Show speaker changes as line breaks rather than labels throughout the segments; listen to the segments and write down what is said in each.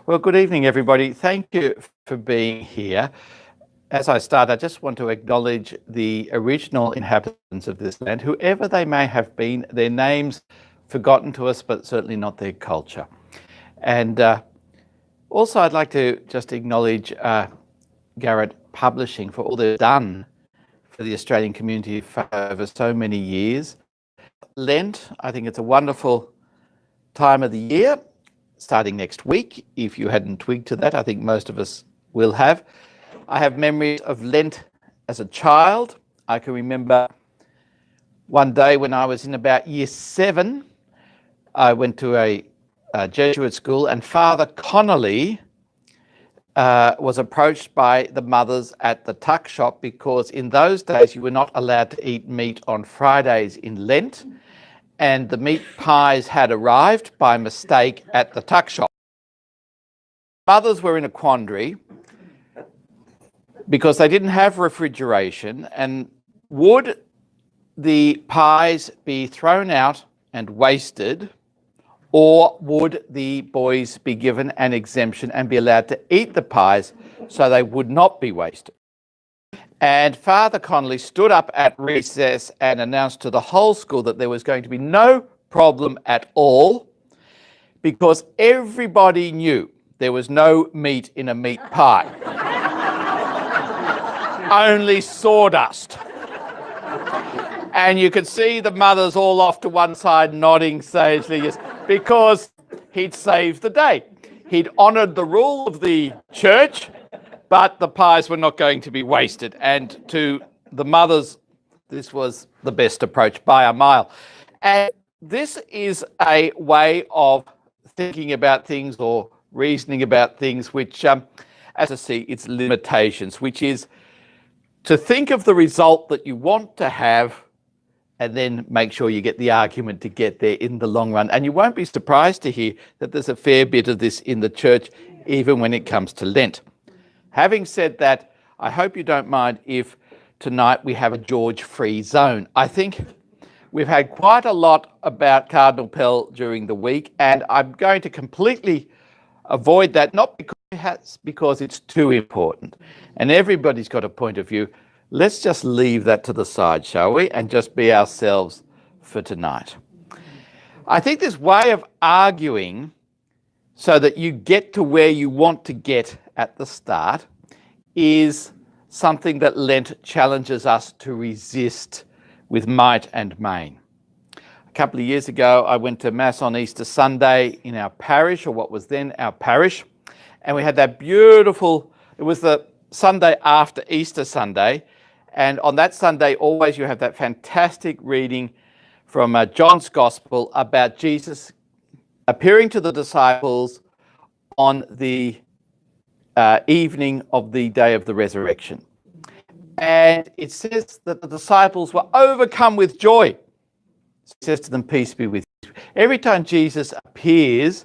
Well, good evening, everybody. Thank you for being here. As I start, I just want to acknowledge the original inhabitants of this land, whoever they may have been, their names forgotten to us, but certainly not their culture. And also, I'd like to just acknowledge Garratt Publishing for all they've done for the Australian community for over so many years. Lent, I think it's a wonderful time of the year, starting next week. If you hadn't twigged to that, I think most of us will have. I have memories of Lent as a child. I can remember one day when I was in about year 7, I went to a Jesuit school, and Father Connolly was approached by the mothers at the tuck shop because in those days you were not allowed to eat meat on Fridays in Lent, and the meat pies had arrived by mistake at the tuck shop. Mothers were in a quandary because they didn't have refrigeration, and would the pies be thrown out and wasted, or would the boys be given an exemption and be allowed to eat the pies so they would not be wasted? And Father Connolly stood up at recess and announced to the whole school that there was going to be no problem at all, because everybody knew there was no meat in a meat pie. Only sawdust. And you could see the mothers all off to one side nodding sagely, yes, because he'd saved the day. He'd honoured the rule of the church, but the pies were not going to be wasted. And to the mothers, this was the best approach by a mile. And this is a way of thinking about things or reasoning about things which, as I see, its limitations, which is to think of the result that you want to have and then make sure you get the argument to get there in the long run. And you won't be surprised to hear that there's a fair bit of this in the church, even when it comes to Lent. Having said that, I hope you don't mind if tonight we have a George-free zone. I think we've had quite a lot about Cardinal Pell during the week, and I'm going to completely avoid that, not because it's too important. And everybody's got a point of view. Let's just leave that to the side, shall we? And just be ourselves for tonight. I think this way of arguing so that you get to where you want to get at the start is something that Lent challenges us to resist with might and main. A couple of years ago, I went to Mass on Easter Sunday in our parish, or what was then our parish, and we had that beautiful, it was the Sunday after Easter Sunday, and on that Sunday always you have that fantastic reading from John's Gospel about Jesus appearing to the disciples on the evening of the day of the resurrection. And it says that the disciples were overcome with joy. He says to them, "Peace be with you." Every time Jesus appears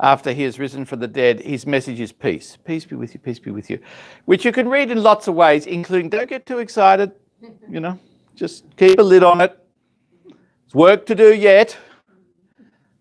after he has risen from the dead, his message is peace. Peace be with you, peace be with you. Which you can read in lots of ways, including don't get too excited, just keep a lid on it. There's work to do yet.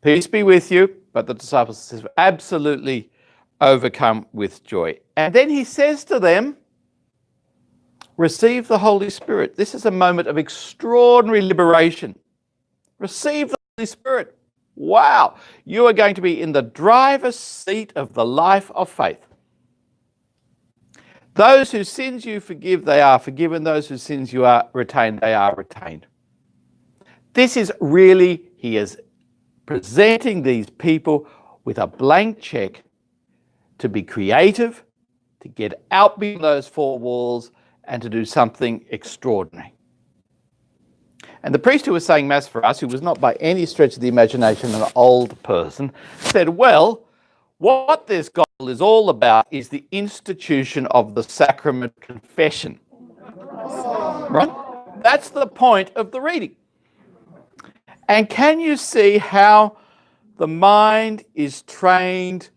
Peace be with you. But the disciples says, absolutely overcome with joy. And then he says to them, receive the Holy Spirit. This is a moment of extraordinary liberation. Receive the Holy Spirit. Wow, you are going to be in the driver's seat of the life of faith. Those whose sins you forgive, they are forgiven. Those whose sins you are retained, they are retained. This is really, he is presenting these people with a blank check to be creative, to get out beyond those four walls and to do something extraordinary. And the priest who was saying Mass for us, who was not by any stretch of the imagination an old person, said, well, what this gospel is all about is the institution of the sacrament confession. Right? That's the point of the reading. And can you see how the mind is trained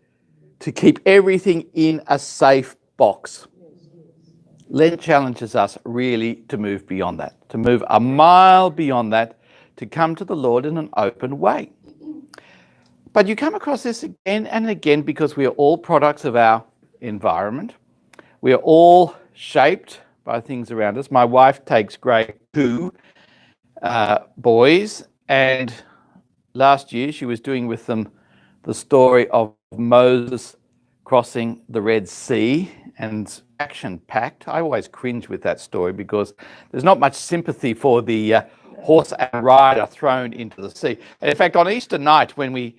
to keep everything in a safe box? Lent challenges us really to move beyond that, to move a mile beyond that, to come to the Lord in an open way. But you come across this again and again because we are all products of our environment. We are all shaped by things around us. My wife takes grade 2 boys, and last year she was doing with them the story of Moses crossing the Red Sea, and action-packed. I always cringe with that story because there's not much sympathy for the horse and rider thrown into the sea. And in fact, on Easter night, when we,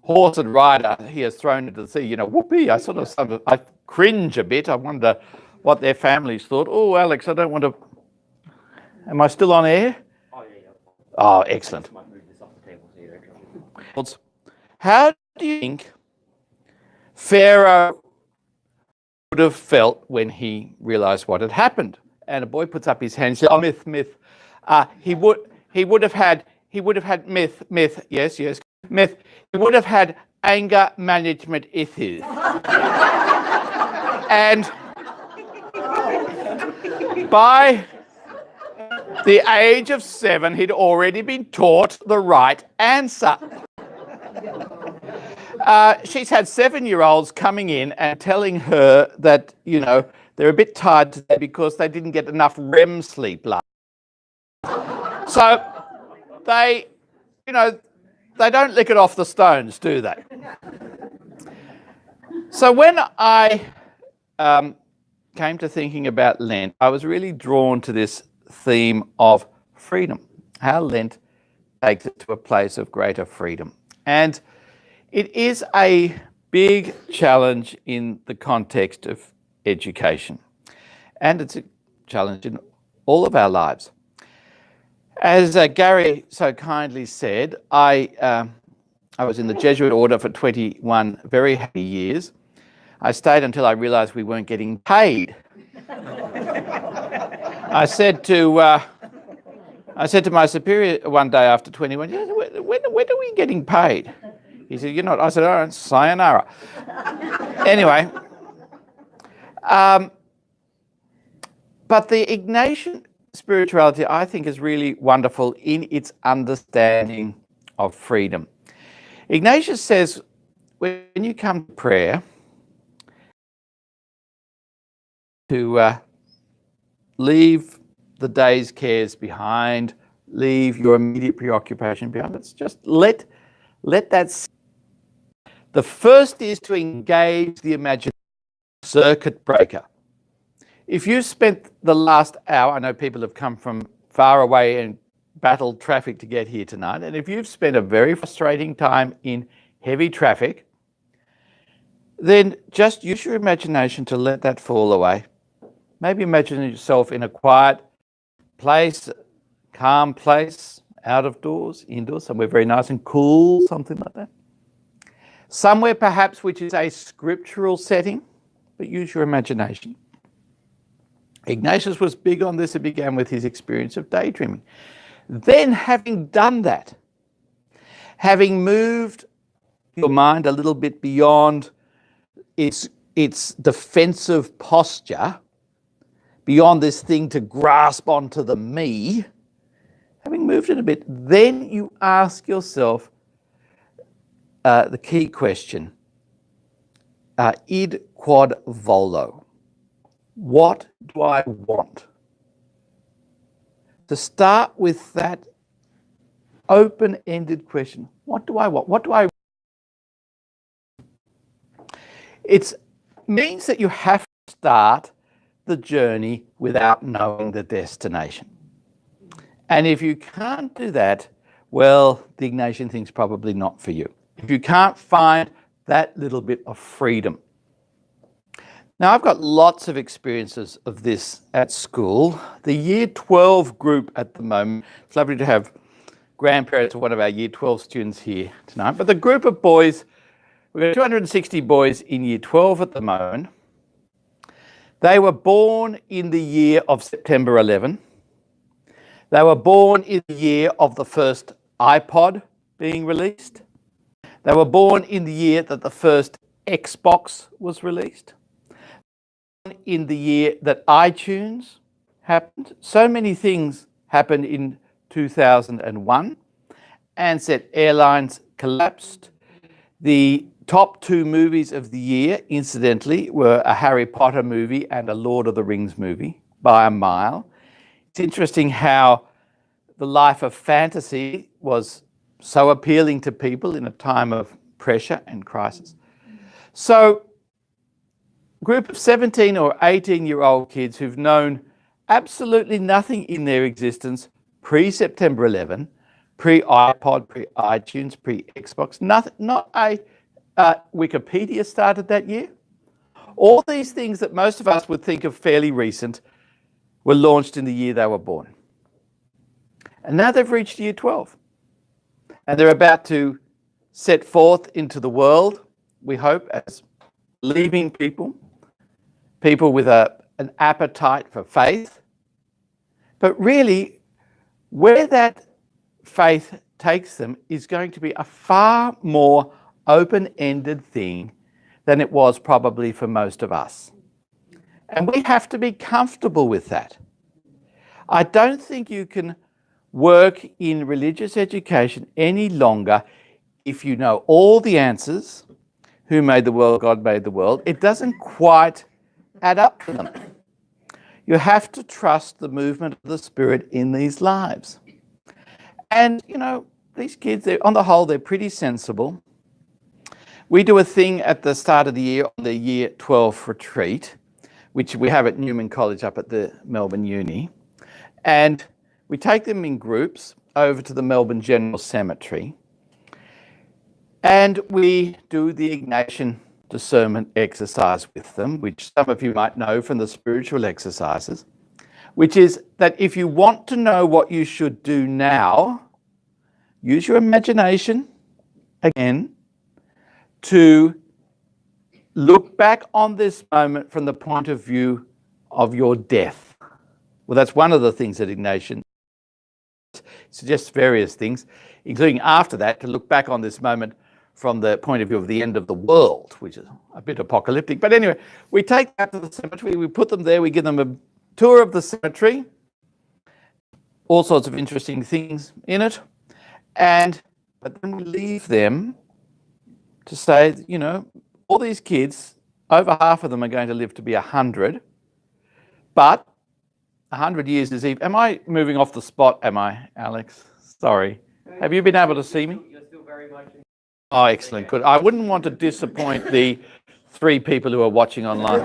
horse and rider, he is thrown into the sea, whoopee, I cringe a bit. I wonder what their families thought. Oh, Alex, I don't want to... Am I still on air?
Oh, yeah.
Oh, excellent. How do you think Pharaoh would have felt when he realized what had happened? And a boy puts up his hand and says, "Oh, myth. He would have had myth, yes, myth. He would have had anger management issues." And by the age of 7, he'd already been taught the right answer. She's had 7-year-olds coming in and telling her that, they're a bit tired today because they didn't get enough REM sleep last night. So they don't lick it off the stones, do they? So when I came to thinking about Lent, I was really drawn to this theme of freedom, how Lent takes it to a place of greater freedom. And it is a big challenge in the context of education. And it's a challenge in all of our lives. As Gary so kindly said, I was in the Jesuit order for 21 very happy years. I stayed until I realised we weren't getting paid. I said to my superior one day after 21 years, when are we getting paid? He said, "You're not." I said, "All right, sayonara." Anyway, but the Ignatian spirituality, I think, is really wonderful in its understanding of freedom. Ignatius says, when you come to prayer, to leave the day's cares behind, leave your immediate preoccupation behind. It's just let that. The first is to engage the imagination, circuit breaker. If you spent the last hour, I know people have come from far away and battled traffic to get here tonight, and if you've spent a very frustrating time in heavy traffic, then just use your imagination to let that fall away. Maybe imagine yourself in a quiet place, calm place, out of doors, indoors, somewhere very nice and cool, something like that. Somewhere perhaps which is a scriptural setting, but use your imagination. Ignatius was big on this. It began with his experience of daydreaming. Then, having done that, having moved your mind a little bit beyond its defensive posture, beyond this thing to grasp onto the me, having moved it a bit, then you ask yourself the key question, id quod volo. What do I want? To start with that open-ended question, what do I want? What do I... It means that you have to start the journey without knowing the destination. And if you can't do that, well, the Ignatian thing's probably not for you. If you can't find that little bit of freedom. Now, I've got lots of experiences of this at school. The Year 12 group at the moment, it's lovely to have grandparents of one of our Year 12 students here tonight, but the group of boys, we've got 260 boys in Year 12 at the moment. They were born in the year of September 11. They were born in the year of the first iPod being released. They were born in the year that the first Xbox was released. In the year that iTunes happened. So many things happened in 2001. Ansett Airlines collapsed. The top 2 movies of the year, incidentally, were a Harry Potter movie and a Lord of the Rings movie by a mile. It's interesting how the life of fantasy was so appealing to people in a time of pressure and crisis. So, a group of 17 or 18-year-old kids who've known absolutely nothing in their existence pre-September 11, pre-iPod, pre-iTunes, pre-Xbox, nothing, not a Wikipedia started that year. All these things that most of us would think of fairly recent were launched in the year they were born. And now they've reached year 12. And they're about to set forth into the world, we hope, as believing people with an appetite for faith. But really, where that faith takes them is going to be a far more open-ended thing than it was probably for most of us. And we have to be comfortable with that. I don't think you can work in religious education any longer if you know all the answers. Who made the world? God made the world. It doesn't quite add up to them. You have to trust the movement of the Spirit in these lives. And, you know, these kids, on the whole, they're pretty sensible. We do a thing at the start of the year on the Year 12 retreat, which we have at Newman College up at the Melbourne Uni. And we take them in groups over to the Melbourne General Cemetery. And we do the Ignatian discernment exercise with them, which some of you might know from the spiritual exercises, which is that if you want to know what you should do now, use your imagination again to look back on this moment from the point of view of your death. Well, that's one of the things that Ignatian suggests, various things, including after that, to look back on this moment from the point of view of the end of the world, which is a bit apocalyptic. But anyway, we take that to the cemetery, we put them there, we give them a tour of the cemetery, all sorts of interesting things in it, but then we leave them to say, you know, all these kids, over half of them are going to live to be 100, but 100 years is even... Am I moving off the spot, am I, Alex? Sorry. Have you been able to see me?
You're still very much...
Oh, excellent. Good. I wouldn't want to disappoint the 3 people who are watching online.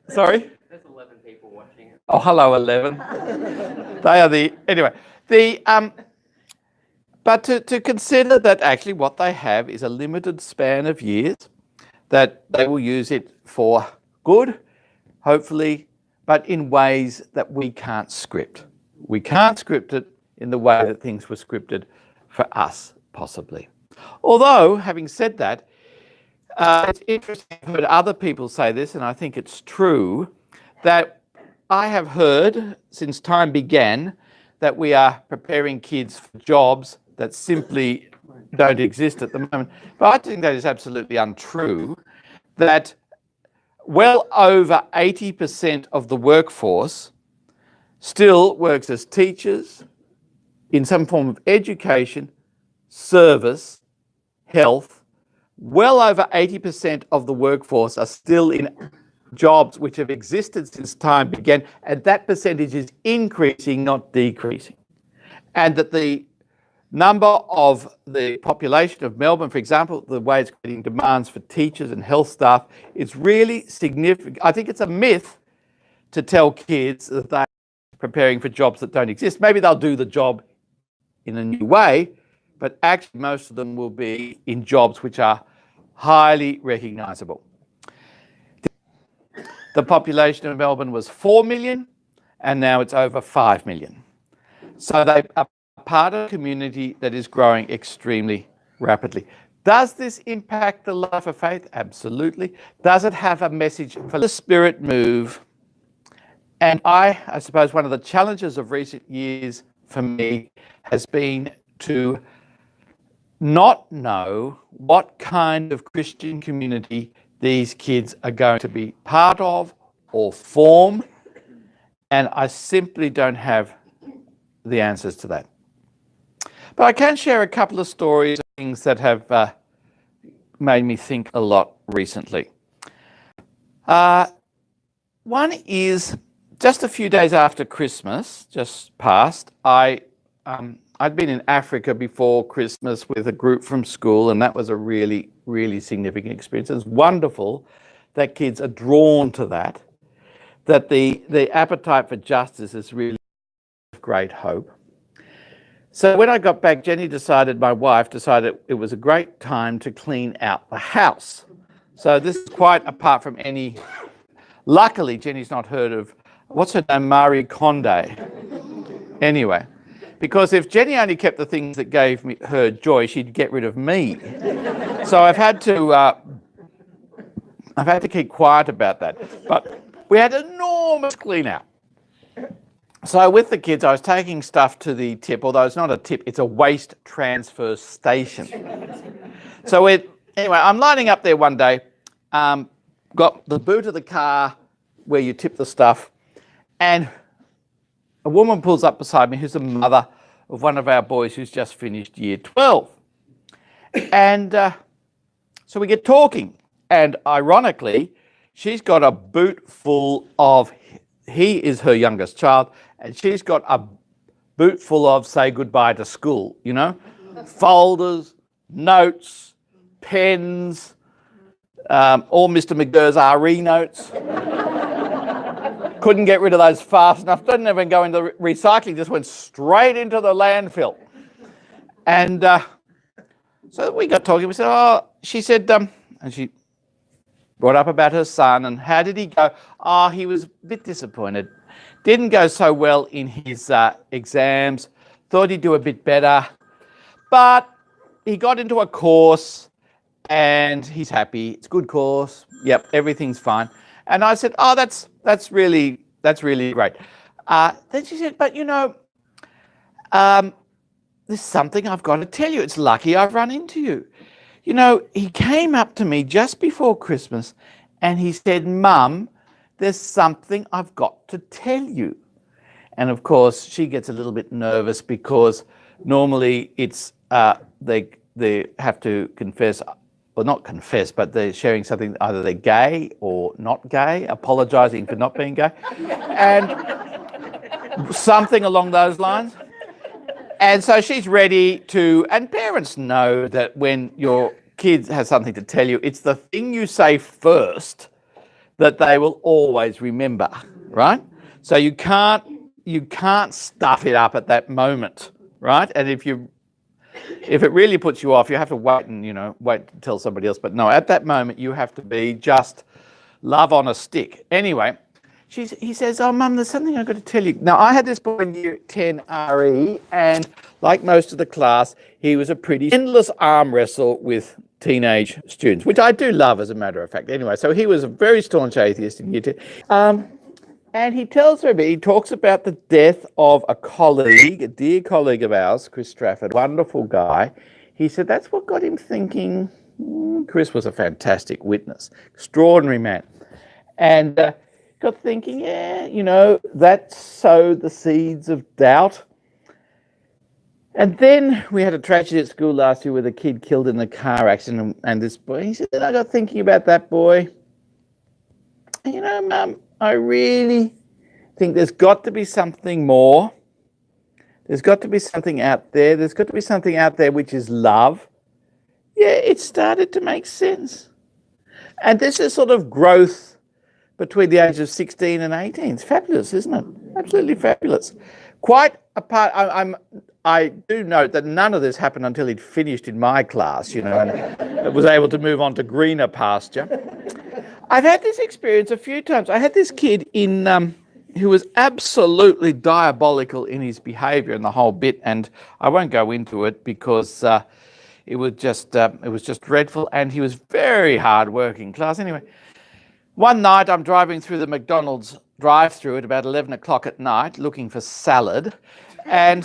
Sorry?
There's 11 people watching.
Oh, hello, 11. They are the... Anyway, but to consider that actually what they have is a limited span of years, that they will use it for good, hopefully, but in ways that we can't script. We can't script it in the way that things were scripted for us, possibly. Although, having said that, it's interesting, I've heard other people say this, and I think it's true, that I have heard since time began that we are preparing kids for jobs that simply don't exist at the moment. But I think that is absolutely untrue, that well over 80% of the workforce still works as teachers, in some form of education, service, health. Well over 80% of the workforce are still in jobs which have existed since time began, and that percentage is increasing, not decreasing. And that the number of the population of Melbourne, for example, the way it's getting demands for teachers and health staff, is really significant. I think it's a myth to tell kids that they're preparing for jobs that don't exist. Maybe they'll do the job in a new way, but actually most of them will be in jobs which are highly recognisable. The population of Melbourne was 4 million, and now it's over 5 million. So they are part of a community that is growing extremely rapidly. Does this impact the life of faith? Absolutely. Does it have a message for the Spirit move? And I suppose one of the challenges of recent years for me has been to not know what kind of Christian community these kids are going to be part of or form, and I simply don't have the answers to that. But I can share a couple of stories, things that have made me think a lot recently. One is just a few days after Christmas, just passed, I'd been in Africa before Christmas with a group from school, and that was a really, really significant experience. It's wonderful that kids are drawn to that the appetite for justice is really great hope. So when I got back, my wife decided it was a great time to clean out the house. So this is quite apart from any, luckily Jenny's not heard of, what's her name, Marie Kondo. Anyway, because if Jenny only kept the things that gave her joy, she'd get rid of me. So I've had to keep quiet about that. But we had an enormous clean out. So with the kids, I was taking stuff to the tip, although it's not a tip, it's a waste transfer station. So anyway, I'm lining up there one day, got the boot of the car where you tip the stuff, and a woman pulls up beside me who's the mother of one of our boys who's just finished year 12. And so we get talking, and ironically, she's got a boot full of, he is her youngest child, and she's got a boot full of say goodbye to school, you know, folders, notes, pens, all Mr. McGirr's RE notes. Couldn't get rid of those fast enough. Didn't even go into recycling, just went straight into the landfill. And so we got talking. We said, oh, she said, and she brought up about her son and how did he go? Oh, he was a bit disappointed. Didn't go so well in his exams. Thought he'd do a bit better. But he got into a course and he's happy. It's a good course. Yep, everything's fine. And I said, oh, that's really great. Then she said, but you know, there's something I've got to tell you. It's lucky I've run into you. You know, he came up to me just before Christmas and he said, Mum, there's something I've got to tell you. And of course, she gets a little bit nervous because normally it's they have to confess, or not confess, but they're sharing something, either they're gay or not gay, apologising for not being gay, and something along those lines. And so she's ready to, and parents know that when your kids have something to tell you, it's the thing you say first that they will always remember, right? So you can't stuff it up at that moment, right? And if it really puts you off, you have to wait to tell somebody else. But no, at that moment, you have to be just love on a stick. Anyway, he says, oh, Mum, there's something I've got to tell you. Now, I had this boy in year 10 RE, and like most of the class, he was a pretty endless arm wrestle with teenage students, which I do love, as a matter of fact. Anyway, so he was a very staunch atheist in year 10. And he talks about the death of a colleague, a dear colleague of ours, Chris Strafford, wonderful guy. He said that's what got him thinking. Chris was a fantastic witness, extraordinary man. And got thinking, that sowed the seeds of doubt. And then we had a tragedy at school last year with a kid killed in a car accident, and this boy, he said, I got thinking about that boy. Mum, I really think there's got to be something more. There's got to be something out there. There's got to be something out there which is love. Yeah, it started to make sense. And this is sort of growth between the ages of 16 and 18. It's fabulous, isn't it? Absolutely fabulous. Quite apart, I do note that none of this happened until he'd finished in my class, and was able to move on to greener pasture. I've had this experience a few times. I had this kid who was absolutely diabolical in his behaviour and the whole bit, and I won't go into it because it was just dreadful, and he was very hard-working class. Anyway, one night I'm driving through the McDonald's drive-through at about 11 o'clock at night looking for salad, and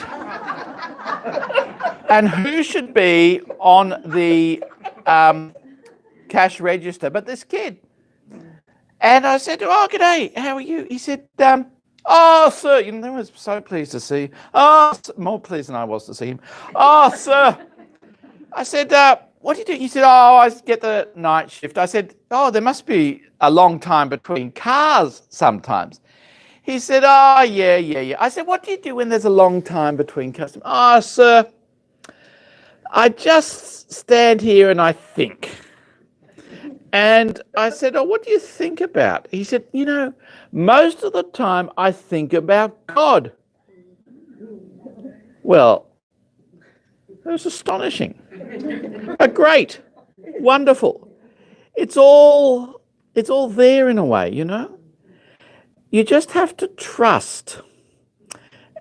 who should be on the cash register but this kid. And I said, oh, g'day, how are you? He said, Oh, sir, they were so pleased to see. Oh, more pleased than I was to see him. Oh, sir. I said, what do you do? He said, oh, I get the night shift. I said, oh, there must be a long time between cars sometimes. He said, oh, yeah. I said, what do you do when there's a long time between customers? Oh, sir, I just stand here and I think. And I said, oh, what do you think about? He said, most of the time I think about God. Well, it was astonishing. Great, wonderful. It's all there in a way, You just have to trust.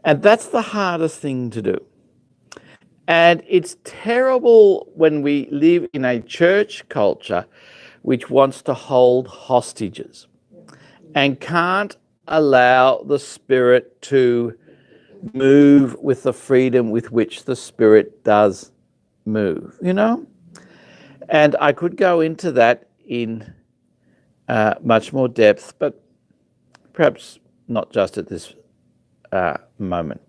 And that's the hardest thing to do. And it's terrible when we live in a church culture which wants to hold hostages and can't allow the Spirit to move with the freedom with which the Spirit does move, And I could go into that in much more depth, but perhaps not just at this moment.